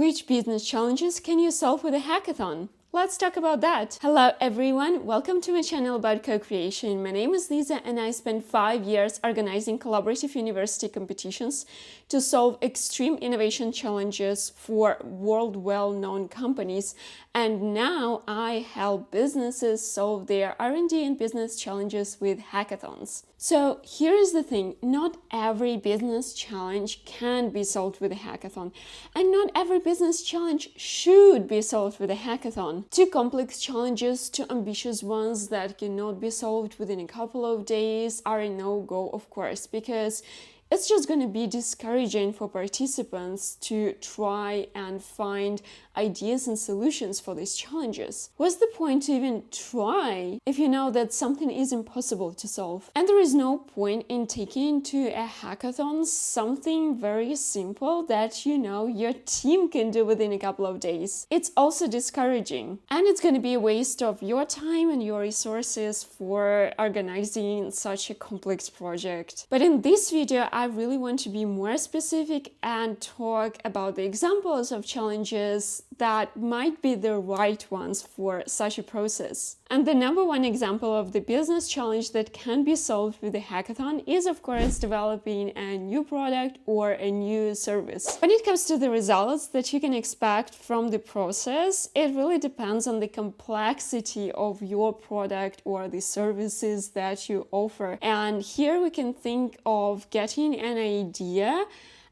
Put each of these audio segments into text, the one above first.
Which business challenges can you solve with a hackathon? Let's talk about that. Hello everyone, welcome to my channel about co-creation. My name is Lisa and I spent 5 years organizing collaborative university competitions to solve extreme innovation challenges for world well-known companies. And now I help businesses solve their R&D and business challenges with hackathons. So here is the thing, not every business challenge can be solved with a hackathon, and not every business challenge should be solved with a hackathon. Too complex challenges, too ambitious ones that cannot be solved within a couple of days are a no-go, of course, because it's just going to be discouraging for participants to try and find ideas and solutions for these challenges. What's the point to even try if you know that something is impossible to solve? And there is no point in taking to a hackathon something very simple that you know your team can do within a couple of days. It's also discouraging, and it's going to be a waste of your time and your resources for organizing such a complex project. But in this video, I really want to be more specific and talk about the examples of challenges that might be the right ones for such a process. And the number one example of the business challenge that can be solved with a hackathon is, of course, developing a new product or a new service. When it comes to the results that you can expect from the process, it really depends on the complexity of your product or the services that you offer. And here we can think of getting an idea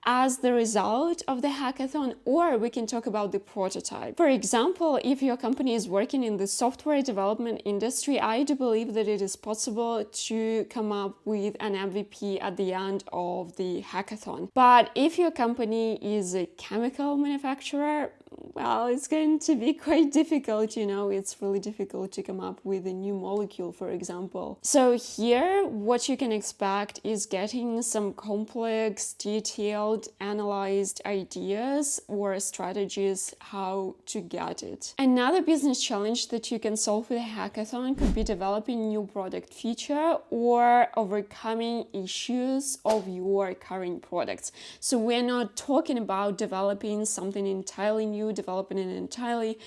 as the result of the hackathon, or we can talk about the prototype. For example, if your company is working in the software development industry, I do believe that it is possible to come up with an MVP at the end of the hackathon. But if your company is a chemical manufacturer, well, it's going to be quite difficult, it's really difficult to come up with a new molecule, for example. So here, what you can expect is getting some complex, detailed, analyzed ideas or strategies how to get it. Another business challenge that you can solve with a hackathon could be developing a new product feature or overcoming issues of your current products. So we're not talking about developing something entirely new, developing an entirely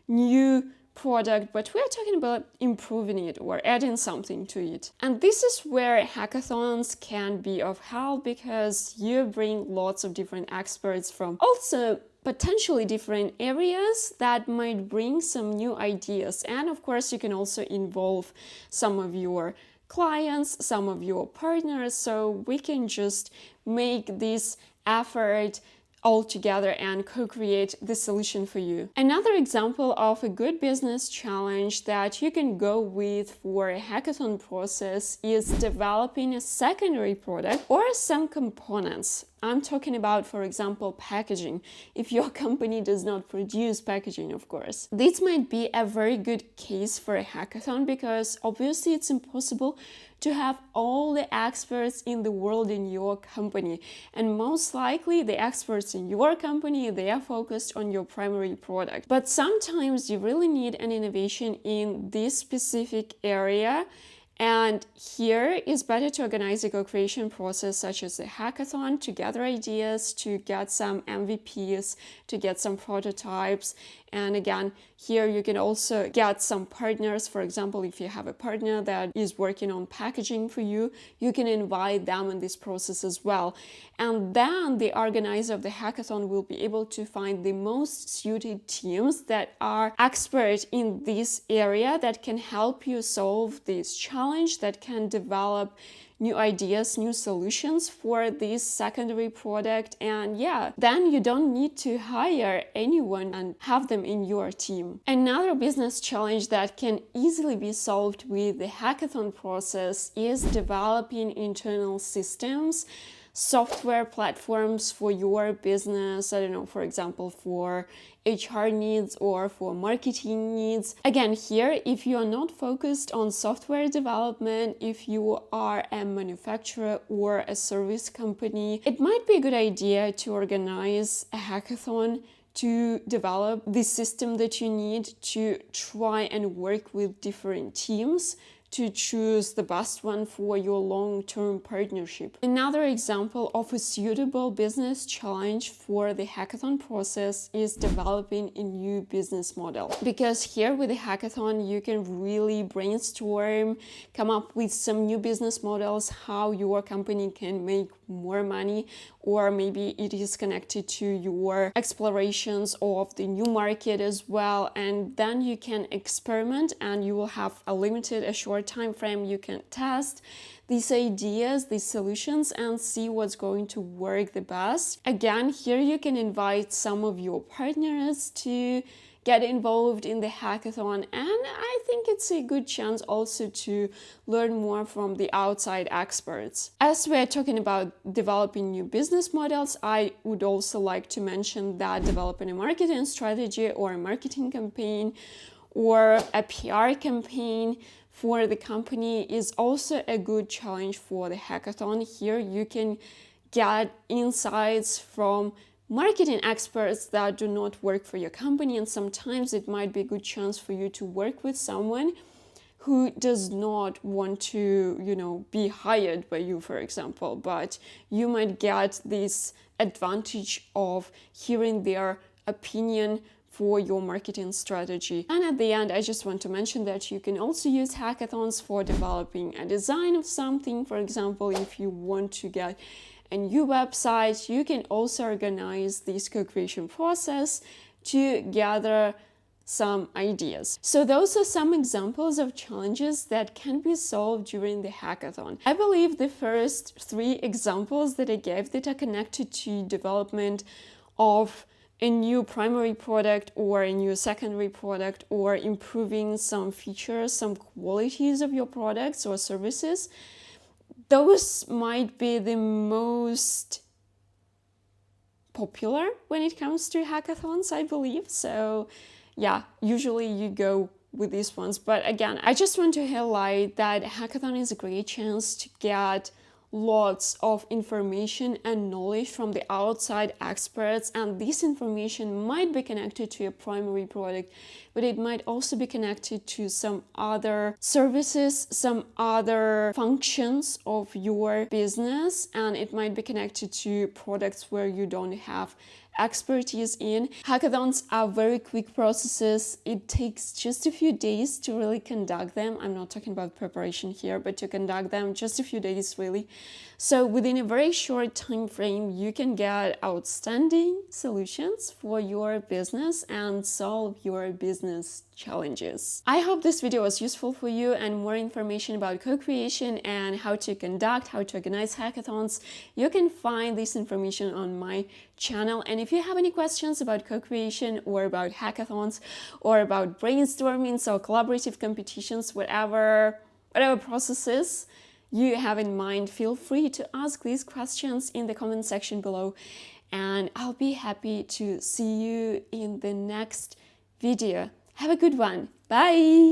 new product, but we're talking about improving it or adding something to it. And this is where hackathons can be of help, because you bring lots of different experts from also potentially different areas that might bring some new ideas. And of course, you can also involve some of your clients, some of your partners, so we can just make this effort all together and co-create the solution for you. Another example of a good business challenge that you can go with for a hackathon process is developing a secondary product or some components. I'm talking about, for example, packaging, if your company does not produce packaging, of course. This might be a very good case for a hackathon, because obviously it's impossible to have all the experts in the world in your company. And most likely the experts in your company, they are focused on your primary product. But sometimes you really need an innovation in this specific area. And here it's better to organize a co-creation process such as a hackathon to gather ideas, to get some MVPs, to get some prototypes. And again, here you can also get some partners. For example, if you have a partner that is working on packaging for you, you can invite them in this process as well. And then the organizer of the hackathon will be able to find the most suited teams that are expert in this area, that can help you solve this challenge, that can develop new ideas, new solutions for this secondary product. And yeah, then you don't need to hire anyone and have them in your team. Another business challenge that can easily be solved with the hackathon process is developing internal systems, software platforms for your business, for example, for HR needs or for marketing needs. Again, here, if you are not focused on software development, if you are a manufacturer or a service company, it might be a good idea to organize a hackathon to develop the system that you need to try and work with different teams to choose the best one for your long-term partnership. Another example of a suitable business challenge for the hackathon process is developing a new business model. Because here with the hackathon, you can really brainstorm, come up with some new business models, how your company can make more money, or maybe it is connected to your explorations of the new market as well. And then you can experiment, and you will have a short time frame. You can test these ideas, these solutions, and see what's going to work the best. Again, here you can invite some of your partners to get involved in the hackathon, and I think it's a good chance also to learn more from the outside experts. As we're talking about developing new business models, I would also like to mention that developing a marketing strategy or a marketing campaign or a PR campaign for the company is also a good challenge for the hackathon. Here you can get insights from marketing experts that do not work for your company, and sometimes it might be a good chance for you to work with someone who does not want to, be hired by you, for example, but you might get this advantage of hearing their opinion for your marketing strategy. And at the end, I just want to mention that you can also use hackathons for developing a design of something. For example, if you want to get a new website, you can also organize this co-creation process to gather some ideas. So those are some examples of challenges that can be solved during the hackathon. I believe the first 3 examples that I gave that are connected to development of a new primary product or a new secondary product, or improving some features, some qualities of your products or services, those might be the most popular when it comes to hackathons, I believe. So yeah, usually you go with these ones. But again, I just want to highlight that hackathon is a great chance to get lots of information and knowledge from the outside experts, and this information might be connected to a primary product, but it might also be connected to some other services, some other functions of your business, and it might be connected to products where you don't have expertise in. Hackathons are very quick processes. It takes just a few days to really conduct them. I'm not talking about preparation here, but to conduct them, just a few days really. So within a very short time frame, you can get outstanding solutions for your business and solve your business challenges. I hope this video was useful for you, and more information about co-creation and how to conduct, how to organize hackathons, you can find this information on my channel. And if you have any questions about co-creation or about hackathons or about brainstorming, so collaborative competitions, whatever processes you have in mind, feel free to ask these questions in the comment section below, and I'll be happy to see you in the next video. Have a good one. Bye!